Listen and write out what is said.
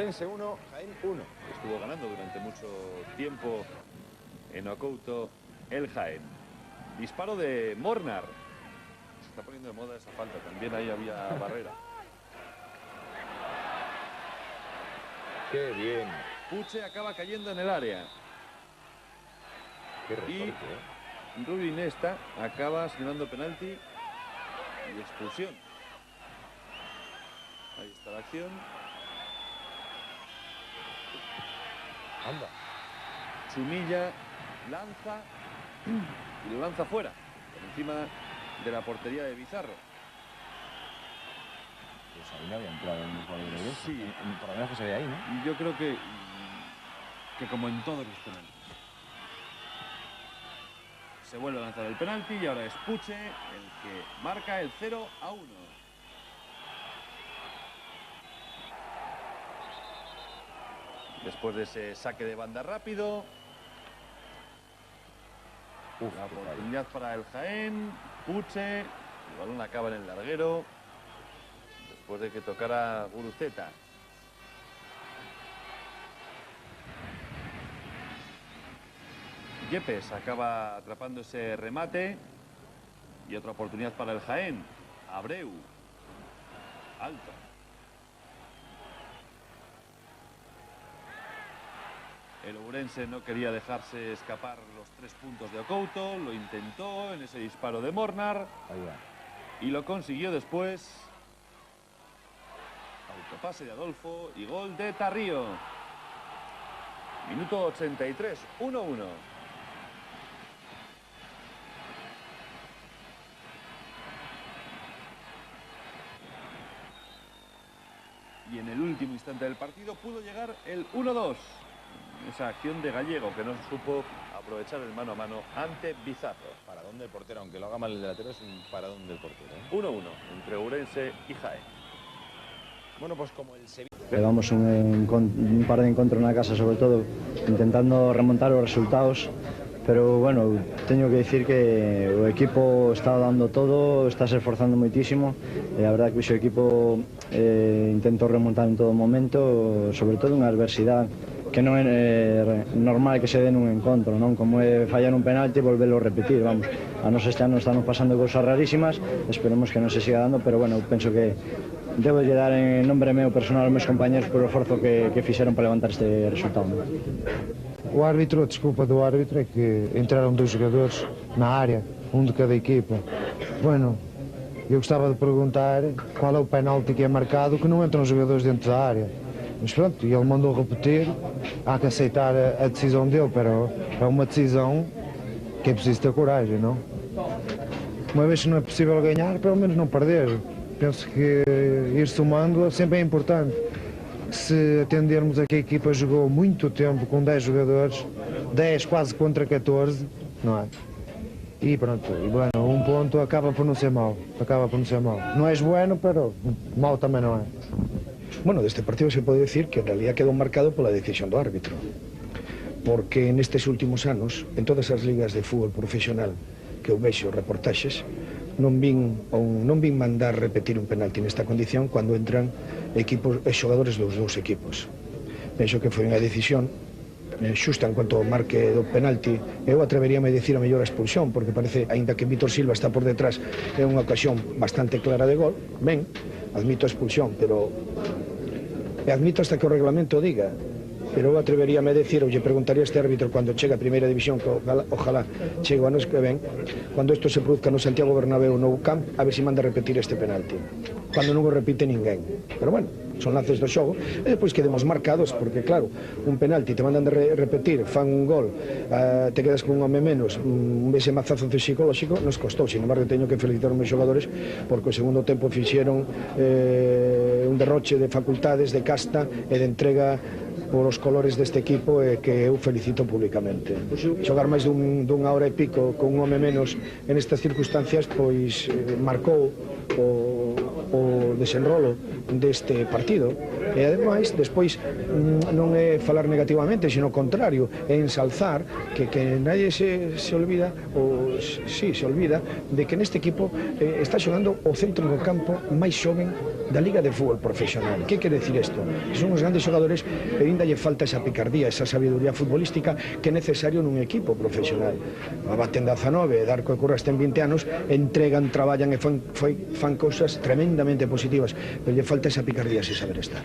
Ourense 1, Jaén 1. Estuvo ganando durante mucho tiempo en Ocouto el Jaén. Disparo de Mornar. Se está poniendo de moda esa falta. También ahí había barrera. ¡Qué bien! Puche acaba cayendo en el área. ¡Qué recorte! Y Rudy Nesta acaba señalando penalti y expulsión. Ahí está la acción. Anda. Chumilla lanza y lo lanza fuera, por encima de la portería de Bizarro. Pues ahí no había entrado en el jugador de Ourense. Sí. Por lo menos que se ve ahí, ¿no? Y yo creo que como en todos los penaltis. Se vuelve a lanzar el penalti y ahora es Puche el que marca el 0-1. Después de ese saque de banda rápido. La oportunidad para el Jaén. Puche. El balón acaba en el larguero. Después de que tocara Guruceta. Yepes acaba atrapando ese remate. Y otra oportunidad para el Jaén. Abreu. Alto. El Ourense no quería dejarse escapar los 3 puntos de Ocouto. Lo intentó en ese disparo de Mornar. Ahí va. Y lo consiguió después. Autopase de Adolfo y gol de Tarrío. Minuto 83, 1-1. Y en el último instante del partido pudo llegar el 1-2. Esa acción de Gallego que no supo aprovechar el mano a mano ante Bizarro. Paradón del portero, aunque lo haga mal el delantero, es un paradón del portero, ¿eh? 1-1 entre Ourense y Jaén. Bueno, pues como el Sevilla... Levamos un par de encontros na casa, sobre todo, intentando remontar os resultados, pero, bueno, teño que dicir que o equipo está dando todo, está se esforzando moitísimo, e a verdade que o equipo intentou remontar en todo momento, sobre todo unha adversidade que non é normal que se dé nun encontro, non? Como é fallar un penalti e volverlo a repetir, vamos. A nos este ano estamos pasando cousas rarísimas, esperemos que non se siga dando, pero, bueno, penso que debo lle dar en nombre meu personal aos meus compañeros por o esforzo que fixeron para levantar este resultado. O árbitro, a desculpa do árbitro, é que entraram 2 jogadores na área, um de cada equipa. Bueno, eu gostava de perguntar qual é o penalti que é marcado que não entram jogadores dentro da área. Mas pronto, ele mandou repetir, há que aceitar a decisão dele, pero é uma decisão que é preciso ter coragem, não? Uma vez que não é possível ganhar, pelo menos não perder. Penso que ir somando sempre é importante. Se atendermos a que a equipa jogou muito tempo com 10 jogadores, 10 quase contra 14, não é? E pronto, e bueno, um ponto acaba por não ser mau, Não és bueno, pero mau também não é. Bueno, deste partido se pode decir que en realidad quedou marcado pola decisión do árbitro, porque nestes últimos anos, en todas as ligas de fútbol profesional que eu vexo reportaxes, non vin mandar repetir un penalti nesta condición cando entran equipos e xogadores dos dous equipos. Penso que foi unha decisión xusta en cuanto ao marque do penalti. Eu atreveríame a dicir a mellor a expulsión, porque parece, aínda que Vítor Silva está por detrás, é unha ocasión bastante clara de gol. Ben, admito a expulsión, pero admito hasta que o reglamento diga. Pero eu atreveríame a decir, ou lle preguntaría a este árbitro cando chega a primeira división, que ojalá chegue o ano que ven, cando isto se produzca no Santiago Bernabéu no Camp, a ver se manda repetir este penalti. Cando non o repite ninguén. Pero bueno, son lances do xogo, e depois quedemos marcados, porque claro, un penalti te mandan de repetir, fan un gol, te quedas con un home menos, ese mazazo psicolóxico nos costou. Sin embargo, teño que felicitar os meus xogadores, porque o segundo tempo fixeron un derroche de facultades, de casta e de entrega por os colores deste equipo, que eu felicito públicamente. Xogar máis dunha hora e pico con un home menos en estas circunstancias, pois marcou o desenrolo deste partido. E ademais, despois, non é falar negativamente, sino o contrario, é ensalzar que nadie se olvida, ou sí, se olvida, de que neste equipo está xogando o centro do campo máis xoven da Liga de Fútbol Profesional. Que quere decir isto? Son os grandes xogadores, pero ainda lle falta esa picardía, esa sabiduría futbolística que é necesario nun equipo profesional. Baten 19, Darko e Curras ten 20 anos, entregan, traballan e fan cousas tremendamente positivas, pero lle falta esa picardía, ese saber estar.